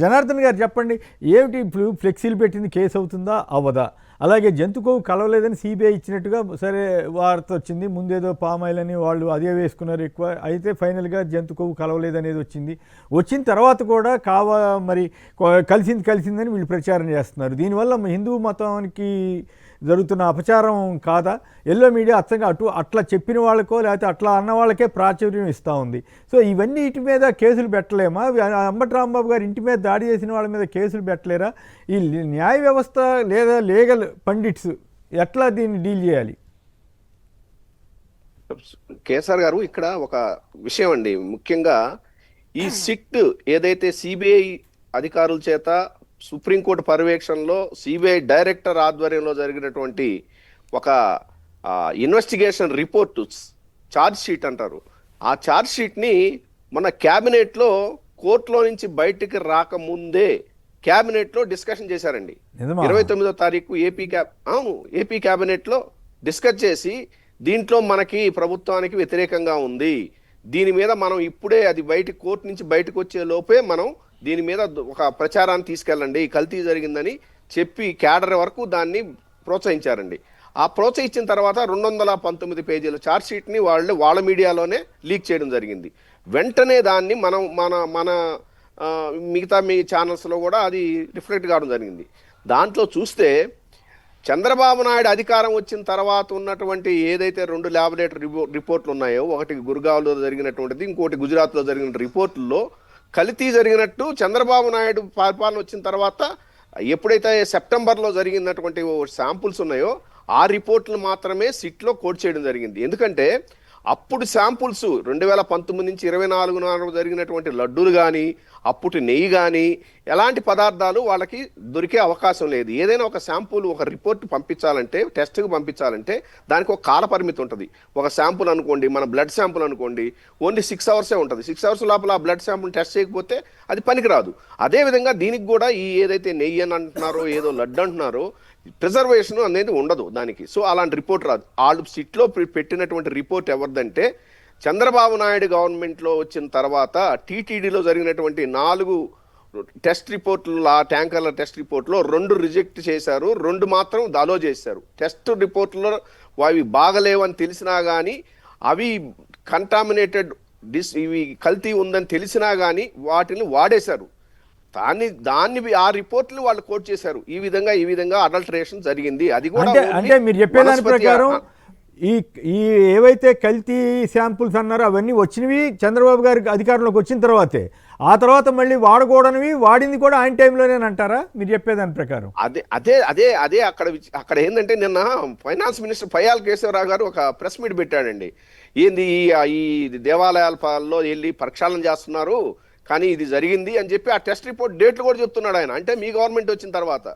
జనార్దన్ గారు చెప్పండి, ఏమిటి ఇప్పుడు ఫ్లెక్సీలు పెట్టింది కేసు అవుతుందా అవ్వదా? అలాగే జంతు కొవ్వు కలవలేదని సిబిఐ ఇచ్చినట్టుగా సరే వార్త వచ్చింది. ముందేదో పామాయిల్ అని వాళ్ళు అదే వేసుకున్నారు ఎక్కువ. అయితే ఫైనల్గా జంతు కొవ్వు కలవలేదనేది వచ్చింది. వచ్చిన తర్వాత కూడా మరి కలిసిందని వీళ్ళు ప్రచారం చేస్తున్నారు. దీనివల్ల హిందూ మతానికి జరుగుతున్న అపచారం కాదా? ఎల్లో మీడియా అచ్చంగా అట్లా చెప్పిన వాళ్ళకో లేకపోతే అట్లా అన్న వాళ్ళకే ప్రాచుర్యం ఇస్తూ ఉంది. సో ఇవన్నీ ఇంటి మీద కేసులు పెట్టలేమా? అంబటి రాంబాబు గారు ఇంటి మీద దాడి చేసిన వాళ్ళ మీద కేసులు పెట్టలేరా? ఈ న్యాయ వ్యవస్థ లేదా లీగల్ పండిట్స్ ఎట్లా దీన్ని డీల్ చేయాలి? కేసీఆర్ గారు ఇక్కడ ఒక విషయం అండి, ముఖ్యంగా ఈ సిట్ ఏదైతే సిబిఐ అధికారుల చేత సుప్రీంకోర్టు పర్యవేక్షణలో సిబిఐ డైరెక్టర్ ఆధ్వర్యంలో జరిగినటువంటి ఒక ఇన్వెస్టిగేషన్ రిపోర్ట్, ఛార్జ్ షీట్ అంటారు. ఆ ఛార్జ్ షీట్ని మన క్యాబినెట్లో కోర్టులో నుంచి బయటికి రాకముందే క్యాబినెట్లో డిస్కషన్ చేశారండి. 29వ తారీఖు ఏపీ క్యాబినెట్లో డిస్కస్ చేసి దీంట్లో మనకి ప్రభుత్వానికి వ్యతిరేకంగా ఉంది, దీని మీద మనం ఇప్పుడే అది కోర్టు నుంచి బయటకు వచ్చే లోపే మనం దీని మీద ఒక ప్రచారాన్ని తీసుకెళ్ళండి, కల్తీ జరిగిందని చెప్పి క్యాడర్ వరకు దాన్ని ప్రోత్సహించారండి. ఆ ప్రోత్సహించిన తర్వాత 219 పేజీల ఛార్జ్ షీట్ని వాళ్ళ మీడియాలోనే లీక్ చేయడం జరిగింది. వెంటనే దాన్ని మన మిగతా మీ ఛానల్స్లో కూడా అది రిఫ్లెక్ట్ కావడం జరిగింది. దాంట్లో చూస్తే చంద్రబాబు నాయుడు అధికారం వచ్చిన తర్వాత ఉన్నటువంటి ఏదైతే 2 ల్యాబొరేటరీ రిపోర్ట్లు ఉన్నాయో, ఒకటి గుర్గావ్లో జరిగినటువంటిది, ఇంకోటి గుజరాత్లో జరిగిన రిపోర్టుల్లో కల్తీ జరిగినట్టు చంద్రబాబు నాయుడు పరిపాలన వచ్చిన తర్వాత ఎప్పుడైతే సెప్టెంబర్లో జరిగినటువంటి శాంపుల్స్ ఉన్నాయో ఆ రిపోర్ట్లు మాత్రమే సిట్లో కోట్ చేయడం జరిగింది. ఎందుకంటే అప్పుడు శాంపుల్స్ 2019 నుంచి 24 నాడు జరిగినటువంటి లడ్డూలు కానీ అప్పుడు నెయ్యి కానీ ఎలాంటి పదార్థాలు వాళ్ళకి దొరికే అవకాశం లేదు. ఏదైనా ఒక శాంపుల్ ఒక రిపోర్ట్ పంపించాలంటే, టెస్ట్కి పంపించాలంటే దానికి ఒక కాల పరిమితి ఉంటుంది. ఒక శాంపుల్ అనుకోండి, మన బ్లడ్ శాంపుల్ అనుకోండి, ఓన్లీ 6 అవర్సే ఉంటుంది. 6 అవర్స్ లోపల ఆ బ్లడ్ శాంపుల్ టెస్ట్ చేయకపోతే అది పనికిరాదు. అదేవిధంగా దీనికి కూడా ఈ ఏదైతే నెయ్యి అని అంటున్నారో, ఏదో లడ్డు అంటున్నారో, ప్రిజర్వేషన్ అనేది ఉండదు దానికి. సో అలాంటి రిపోర్ట్ రాదు. వాళ్ళు సిట్లో పెట్టినటువంటి రిపోర్ట్ ఎవరిదంటే చంద్రబాబు నాయుడు గవర్నమెంట్లో వచ్చిన తర్వాత టీటీడీలో జరిగినటువంటి 4 టెస్ట్ రిపోర్ట్లు, ఆ ట్యాంకర్ల టెస్ట్ రిపోర్ట్లో 2 రిజెక్ట్ చేశారు, 2 మాత్రం అలో చేశారు. టెస్ట్ రిపోర్ట్లో అవి బాగలేవని తెలిసినా కానీ, అవి కంటామినేటెడ్ ఇవి కల్తీ ఉందని తెలిసినా కానీ వాటిని వాడేశారు. దాన్ని ఆ రిపోర్ట్లు వాళ్ళు కోట్ చేశారు. ఈ విధంగా అడల్టరేషన్ జరిగింది. అది కూడా అంటే మీరు చెప్పేదాని ప్రకారం ఈ ఏవైతే కల్తీ శాంపుల్స్ అన్నారో అవన్నీ వచ్చినవి చంద్రబాబు గారికి అధికారంలోకి వచ్చిన తర్వాతే, ఆ తర్వాత మళ్ళీ వాడకూడనివి వాడింది కూడా ఆయన టైంలోనే అంటారా మీరు చెప్పేదాని ప్రకారం? అదే అక్కడ ఏంటంటే నిన్న ఫైనాన్స్ మినిస్టర్ పయ్యాల కేశవరావు గారు ఒక ప్రెస్ మీట్ పెట్టాడండి. ఏంది ఈ దేవాలయాలలో వెళ్ళి ప్రక్షాళన చేస్తున్నారు కానీ ఇది జరిగింది అని చెప్పి ఆ టెస్ట్ రిపోర్ట్ డేట్లు కూడా చెప్తున్నాడు ఆయన. అంటే మీ గవర్నమెంట్ వచ్చిన తర్వాత,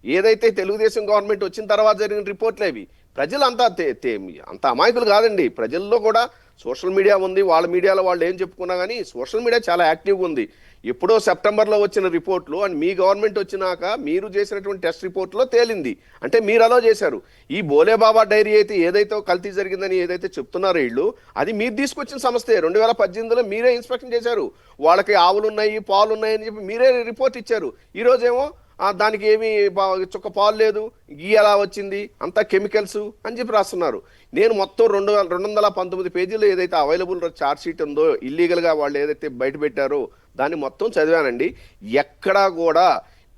ఏదైతే తెలుగుదేశం గవర్నమెంట్ వచ్చిన తర్వాత జరిగిన రిపోర్ట్లే ఇవి. ప్రజలు అంత అమాయకులు కాదండి. ప్రజల్లో కూడా సోషల్ మీడియా ఉంది, వాళ్ళ మీడియాలో వాళ్ళు ఏం చెప్పుకున్నా కానీ సోషల్ మీడియా చాలా యాక్టివ్గా ఉంది. ఎప్పుడో సెప్టెంబర్లో వచ్చిన రిపోర్ట్లు అండ్ మీ గవర్నమెంట్ వచ్చినాక మీరు చేసినటువంటి టెస్ట్ రిపోర్ట్లో తేలింది. అంటే మీరు అలా చేశారు. ఈ బోలేబాబా డైరీ అయితే ఏదైతే కల్తీ జరిగిందని ఏదైతే చెప్తున్నారో వీళ్ళు, అది మీరు తీసుకొచ్చిన సంస్థే. 2018లో మీరే ఇన్స్పెక్షన్ చేశారు. వాళ్ళకి ఆవులు ఉన్నాయి, పాలు ఉన్నాయని చెప్పి మీరే రిపోర్ట్ ఇచ్చారు. ఈరోజేమో దానికి ఏమీ చుక్క పాలు లేదు, గీ ఎలా వచ్చింది, అంతా కెమికల్స్ అని చెప్పి రాస్తున్నారు. నేను మొత్తం 219 పేజీలు ఏదైతే అవైలబుల్ ఛార్జ్ షీట్ ఉందో, ఇల్లీగల్గా వాళ్ళు ఏదైతే బయట పెట్టారో దాన్ని మొత్తం చదివానండి. ఎక్కడా కూడా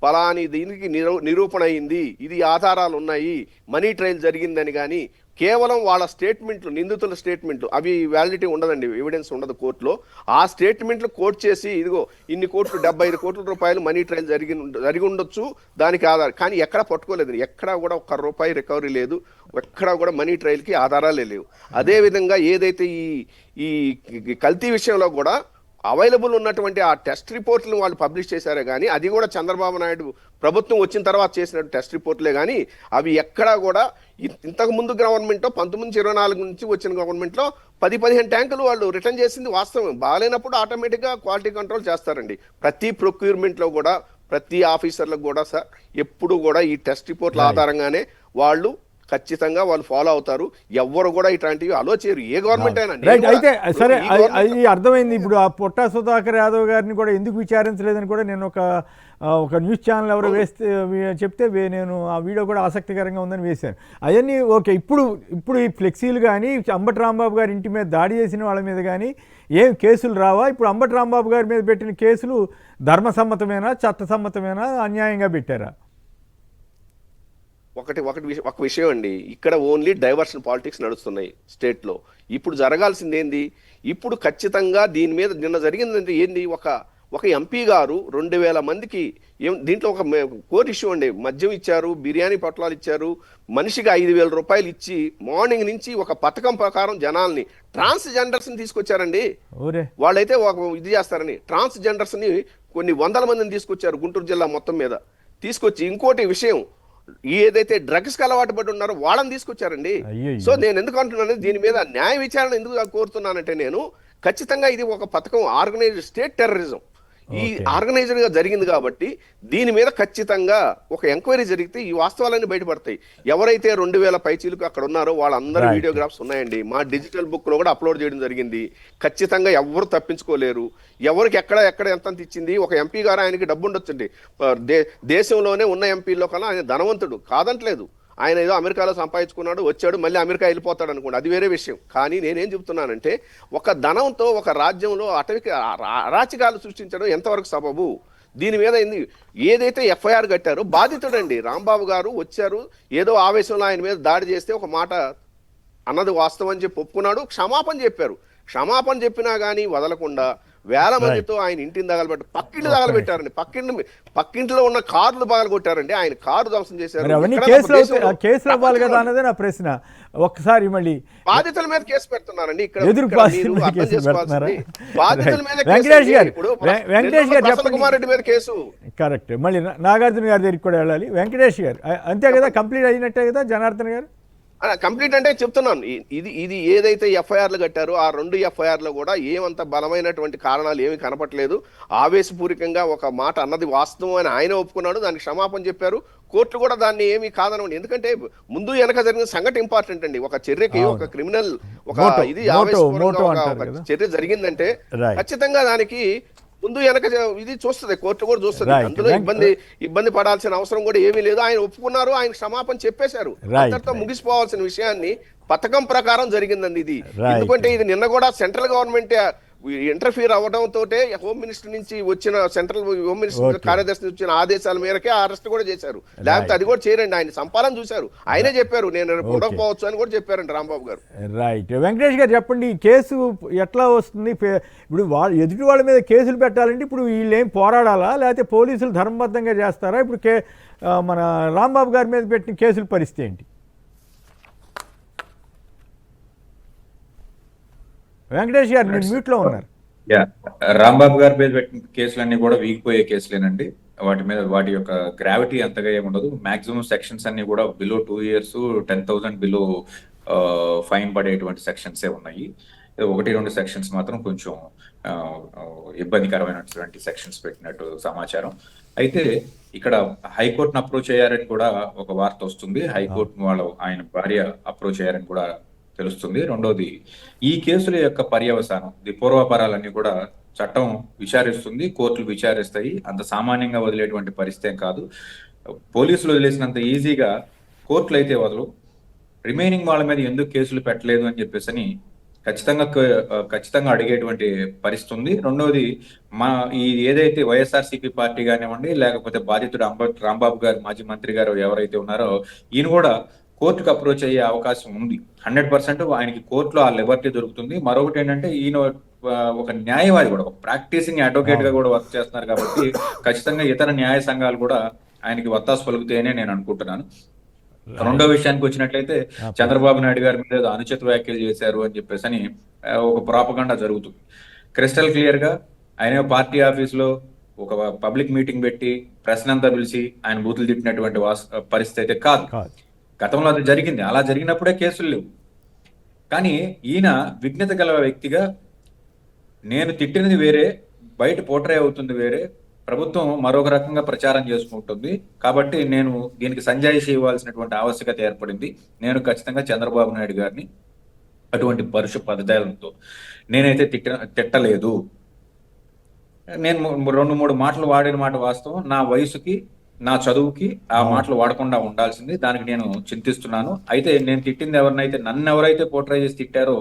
పలాని దీనికి నిరూపణ అయింది, ఇది ఆధారాలు ఉన్నాయి, మనీ ట్రయల్ జరిగిందని కానీ కేవలం వాళ్ళ స్టేట్మెంట్లు, నిందితుల స్టేట్మెంట్లు, అవి వ్యాలిడిటీ ఉండదండి, ఎవిడెన్స్ ఉండదు కోర్టులో. ఆ స్టేట్మెంట్లు కోర్టు చేసి ఇదిగో ఇన్ని కోట్లు 75 కోట్ల రూపాయలు మనీ ట్రయల్ జరిగి ఉండొచ్చు దానికి ఆధారం, కానీ ఎక్కడా పట్టుకోలేదు. ఎక్కడా కూడా ₹1 రికవరీ లేదు, ఎక్కడా కూడా మనీ ట్రయల్కి ఆధారాలే లేవు. అదేవిధంగా ఏదైతే ఈ కల్తీ విషయంలో కూడా అవైలబుల్ ఉన్నటువంటి ఆ టెస్ట్ రిపోర్ట్లను వాళ్ళు పబ్లిష్ చేశారే కానీ, అది కూడా చంద్రబాబు నాయుడు ప్రభుత్వం వచ్చిన తర్వాత చేసినట్టు టెస్ట్ రిపోర్ట్లే కానీ అవి ఎక్కడా కూడా ఇంతకు ముందు గవర్నమెంట్లో 1924 నుంచి వచ్చిన గవర్నమెంట్లో 10-15 ట్యాంకులు వాళ్ళు రిటర్న్ చేసింది వాస్తవం. బాగాలేనప్పుడు ఆటోమేటిక్గా క్వాలిటీ కంట్రోల్ చేస్తారండి. ప్రతి ప్రొక్యూర్మెంట్లో కూడా ప్రతి ఆఫీసర్లకు కూడా సార్ ఎప్పుడు కూడా ఈ టెస్ట్ రిపోర్ట్ల ఆధారంగానే వాళ్ళు ఖచ్చితంగా వాళ్ళు ఫాలో అవుతారు. ఎవ్వరు కూడా ఇట్లాంటివి అలో చేయరు, ఏ గవర్నమెంట్ అయినా. నేను రైట్. కూడా అయితే సరే, ఈ గవర్నమెంట్ అది అర్థమైంది. ఇప్పుడు ఆ పొట్టా సుధాకర్ యాదవ్ గారిని కూడా ఎందుకు విచారించలేదని కూడా నేను ఒక న్యూస్ ఛానల్ ఎవరో చెప్తే నేను ఆ వీడియో కూడా ఆసక్తికరంగా ఉందని వేశాను. అవన్నీ ఓకే. ఇప్పుడు ఈ ఫ్లెక్సీలు కానీ అంబటి రాంబాబు గారి ఇంటి మీద దాడి చేసిన వాళ్ళ మీద కానీ ఏం కేసులు రావా? ఇప్పుడు అంబటి రాంబాబు గారి మీద పెట్టిన కేసులు ధర్మసమ్మతమేనా, చట్టసమ్మతమేనా, అన్యాయంగా పెట్టారా? ఒక విషయం అండి, ఇక్కడ ఓన్లీ డైవర్షన్ పాలిటిక్స్ నడుస్తున్నాయి స్టేట్లో. ఇప్పుడు జరగాల్సింది ఏంది? ఇప్పుడు ఖచ్చితంగా దీని మీద నిన్న జరిగిందంటే ఏంది, ఒక ఎంపీ గారు 2000 మందికి దీంట్లో ఒక కోర్ ఇష్యూ అండి. మద్యం ఇచ్చారు, బిర్యానీ పొట్లాలు ఇచ్చారు, మనిషికి 5,000 రూపాయలు ఇచ్చి మార్నింగ్ నుంచి ఒక పథకం ప్రకారం జనాల్ని ట్రాన్స్జెండర్స్ ని తీసుకొచ్చారండి. వాళ్ళైతే ఇది చేస్తారని ట్రాన్స్జెండర్స్ ని కొన్ని వందల మందిని తీసుకొచ్చారు గుంటూరు జిల్లా మొత్తం మీద తీసుకొచ్చి. ఇంకోటి విషయం, ఏదైతే డ్రగ్స్ కి అలవాటు పడి ఉన్నారో వాళ్ళని తీసుకొచ్చారండి. సో నేను ఎందుకు అంటున్నాను, దీని మీద న్యాయ విచారణ ఎందుకు కోరుతున్నానంటే, నేను ఖచ్చితంగా ఇది ఒక పథకం, ఆర్గనైజ్డ్ స్టేట్ టెర్రరిజం ఈ ఆర్గనైజ్డ్ గా జరిగింది కాబట్టి దీని మీద ఖచ్చితంగా ఒక ఎంక్వైరీ జరిగితే ఈ వాస్తవాలన్నీ బయటపడతాయి. ఎవరైతే 2000 పైచీలకు అక్కడ ఉన్నారో వాళ్ళందరూ వీడియోగ్రాఫ్స్ ఉన్నాయండి. మా డిజిటల్ బుక్ లో కూడా అప్లోడ్ చేయడం జరిగింది. ఖచ్చితంగా ఎవరు తప్పించుకోలేరు. ఎవరికి ఎక్కడ ఎంత ఇచ్చింది. ఒక ఎంపీ గారు, ఆయనకి డబ్బు ఉండొచ్చండి. దేశంలోనే ఉన్న ఎంపీల్లో కన్నా ఆయన ధనవంతుడు, కాదంటలేదు. ఆయన ఏదో అమెరికాలో సంపాదించుకున్నాడు, వచ్చాడు, మళ్ళీ అమెరికా వెళ్ళిపోతాడు అనుకోండి, అది వేరే విషయం. కానీ నేనేం చెప్తున్నానంటే, ఒక ధనంతో ఒక రాజ్యంలో అటవికి అరాచకాలు సృష్టించడం ఎంతవరకు సబబు? దీని మీద ఏదైతే ఎఫ్ఐఆర్ కట్టారో బాధితుడండి రాంబాబు గారు వచ్చారు, ఏదో ఆవేశంలో ఆయన మీద దాడి చేస్తే ఒక మాట అన్నది వాస్తవం అని చెప్పి ఒప్పుకున్నాడు, క్షమాపణ చెప్పారు. క్షమాపణ చెప్పినా కానీ వదలకుండా వేల మందితో ఆయన ఇంటిని తగలబెట్టారు, పక్కింటి తగలబెట్టారండి. పక్కింట్లో ఉన్న కార్లు పగలగొట్టారండి, ఆయన కారు ధ్వంసం చేశారు. కేసులు అవ్వాలి కదా అన్నదే నా ప్రశ్న. ఒక్కసారి మళ్ళీ బాధితుల మీద కేసు పెడుతున్నారండి. ఇక్కడ బాధితుల మీద వెంకటేష్ గారు కుమార్ రెడ్డి మీద కేసు. కరెక్ట్. మళ్ళీ నాగార్జున గారి దగ్గరికి కూడా వెళ్ళాలి. వెంకటేష్ గారు అంతే కదా, కంప్లీట్ అయినట్టే కదా జనార్దన్ గారు? కంప్లీట్ అంటే చెప్తున్నాను, ఇది ఏదైతే ఎఫ్ఐఆర్లు కట్టారో ఆ 2 ఎఫ్ఐఆర్లు కూడా ఏమంత బలమైనటువంటి కారణాలు ఏమి కనపట్లేదు. ఆవేశపూరికంగా ఒక మాట అన్నది వాస్తవం అని ఆయన ఒప్పుకున్నాడు, దానికి క్షమాపణ చెప్పారు. కోర్టు కూడా దాన్ని ఏమి కాదనండి. ఎందుకంటే ముందు వెనక జరిగిన సంఘటన ఇంపార్టెంట్ అండి. ఒక చర్యకి ఒక క్రిమినల్ ఇది ఆవేశపూర్వకంగా చర్య జరిగిందంటే ఖచ్చితంగా దానికి ముందు వెనక ఇది చూస్తుంది, కోర్టు కూడా చూస్తుంది. అందులో ఇబ్బంది పడాల్సిన అవసరం కూడా ఏమీ లేదు. ఆయన ఒప్పుకున్నారు, ఆయన క్షమాపణ చెప్పేశారు. అంతటితో ముగిసిపోవాల్సిన విషయాన్ని పథకం ప్రకారం జరిగిందండి ఇది. ఎందుకంటే ఇది నిన్న కూడా సెంట్రల్ గవర్నమెంట్ ఇంటర్ఫీర్ అవ్వడంతో హోమ్ మినిస్టర్ నుంచి వచ్చిన సెంట్రల్ హోమ్ మినిస్టర్ కార్యదర్శి నుంచి వచ్చిన ఆదేశాల మేరకే అరెస్ట్ కూడా చేశారు. లేకపోతే అది కూడా చేయరండి. ఆయన సంపాదన చూశారు, ఆయనే చెప్పారు నేను ఉండకపోవచ్చు అని కూడా చెప్పారండి రాంబాబు గారు. రైట్. వెంకటేష్ గారు చెప్పండి, ఈ కేసు ఎట్లా వస్తుంది? ఇప్పుడు ఎదుటి వాళ్ళ మీద కేసులు పెట్టాలంటే ఇప్పుడు వీళ్ళు ఏం పోరాడాలా, లేకపోతే పోలీసులు ధర్మబద్ధంగా చేస్తారా? ఇప్పుడు మన రాంబాబు గారి మీద పెట్టిన కేసుల పరిస్థితి ఏంటి? వెంకటేష్ గారు మీరు మ్యూట్ లో ఉన్నారు. రాంబాబు గారి మీద పెట్టిన కేసులన్నీ కూడా వీగిపోయే కేసులేనండి. వాటి యొక్క గ్రావిటీ అంతగా ఏముండదు. మాక్సిమం సెక్షన్స్ అన్ని కూడా బిలో 2 years 10,000 బిలో ఫైన్ పడేటువంటి సెక్షన్సే ఉన్నాయి. 1-2 సెక్షన్స్ మాత్రం కొంచెం ఇబ్బందికరమైనటువంటి సెక్షన్స్ పెట్టినట్టు సమాచారం. అయితే ఇక్కడ హైకోర్టును అప్రోచ్ అయ్యారని కూడా ఒక వార్త వస్తుంది. హైకోర్టు ఆయన భార్య అప్రోచ్ అయ్యారని కూడా తెలుస్తుంది. రెండోది, ఈ కేసుల యొక్క పర్యవసానం, పూర్వాపరాలన్నీ కూడా చట్టం విచారిస్తుంది, కోర్టులు విచారిస్తాయి. అంత సామాన్యంగా వదిలేటువంటి పరిస్థితి కాదు. పోలీసులు వదిలేసినంత ఈజీగా కోర్టులు అయితే వదలు. రిమైనింగ్ వాళ్ళ మీద ఎందుకు కేసులు పెట్టలేదు అని చెప్పేసి ఖచ్చితంగా అడిగేటువంటి పరిస్థితి ఉంది. రెండోది, ఏదైతే వైఎస్ఆర్సీపీ పార్టీ కానివ్వండి, లేకపోతే బాధితుడు రాంబాబు గారు, మాజీ మంత్రి గారు ఎవరైతే ఉన్నారో, ఈయన కూడా కోర్టుకు అప్రోచ్ అయ్యే అవకాశం ఉంది. 100% ఆయనకి కోర్టులో ఆ లిబర్టీ దొరుకుతుంది. మరొకటి ఏంటంటే, ఈయన ఒక న్యాయవాది కూడా, ఒక ప్రాక్టీసింగ్ అడ్వకేట్ గా కూడా వర్క్ చేస్తున్నారు కాబట్టి ఖచ్చితంగా ఇతర న్యాయ సంఘాలు కూడా ఆయనకి వత్తాసు పలుకుతాయనే నేను అనుకుంటున్నాను. రెండో విషయానికి వచ్చినట్లయితే, చంద్రబాబు నాయుడు గారి మీద అనుచిత వ్యాఖ్యలు చేశారు అని చెప్పేసి ఒక ప్రాపగండా జరుగుతుంది. క్రిస్టల్ క్లియర్ గా ఆయన పార్టీ ఆఫీసులో ఒక పబ్లిక్ మీటింగ్ పెట్టి ప్రెస్ అంతా పిలిచి ఆయన బూతులు తిట్టినటువంటి పరిస్థితి అయితే కాదు. గతంలో అది జరిగింది. అలా జరిగినప్పుడే కేసులు లేవు. కానీ ఈయన విఘ్నత గల వ్యక్తిగా, నేను తిట్టినది వేరే, బయట పోట్రే అవుతుంది వేరే, ప్రభుత్వం మరొక రకంగా ప్రచారం చేసుకుంటుంది. కాబట్టి నేను దీనికి సంజాయిషి ఇవ్వాల్సినటువంటి ఆవశ్యకత ఏర్పడింది. నేను ఖచ్చితంగా చంద్రబాబు నాయుడు గారిని అటువంటి పరుష పదజాలంతో నేనైతే తిట్టలేదు. నేను రెండు మూడు మాటలు వాడిన మాట వాస్తవం. నా వయసుకి, నా చదువుకి ఆ మాటలు వాడకుండా ఉండాల్సింది. దానికి నేను చింతిస్తున్నాను. అయితే నేను తిట్టింది ఎవరినైతే, నన్ను ఎవరైతే పోర్ట్ray చేసి తిట్టారో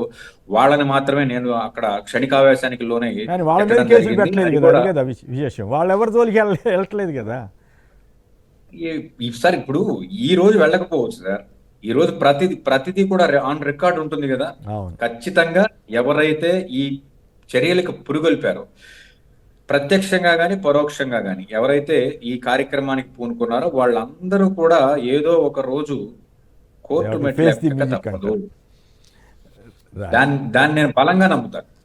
వాళ్ళని మాత్రమే నేను అక్కడ క్షణికావేశానికి లోనై కానీ వాళ్ళ మీద తిట్టడం కేసులు జరిగింది. పెట్టలేదు అది కదా, కూడా అది కదా విశేషం. వాళ్ళు ఎవరి తోలికి వెళ్ళట్లేదు కదా. సార్ ఇప్పుడు ఈ రోజు వెళ్ళకపోవచ్చు సార్. ఈ రోజు ప్రతిదీ కూడా ఆన్ రికార్డ్ ఉంటుంది కదా. అవును. ఖచ్చితంగా ఎవరైతే ఈ చర్యలకు పురుగొల్పారో, ప్రత్యక్షంగా గాని పరోక్షంగా గాని ఎవరైతే ఈ కార్యక్రమానికి పూనుకున్నారో వాళ్ళందరూ కూడా ఏదో ఒక రోజు కోర్టు They have to మెట్లు face the ఎక్కక music తప్పదు. అంటారు. దాన్ని నేను బలంగా నమ్ముతాను.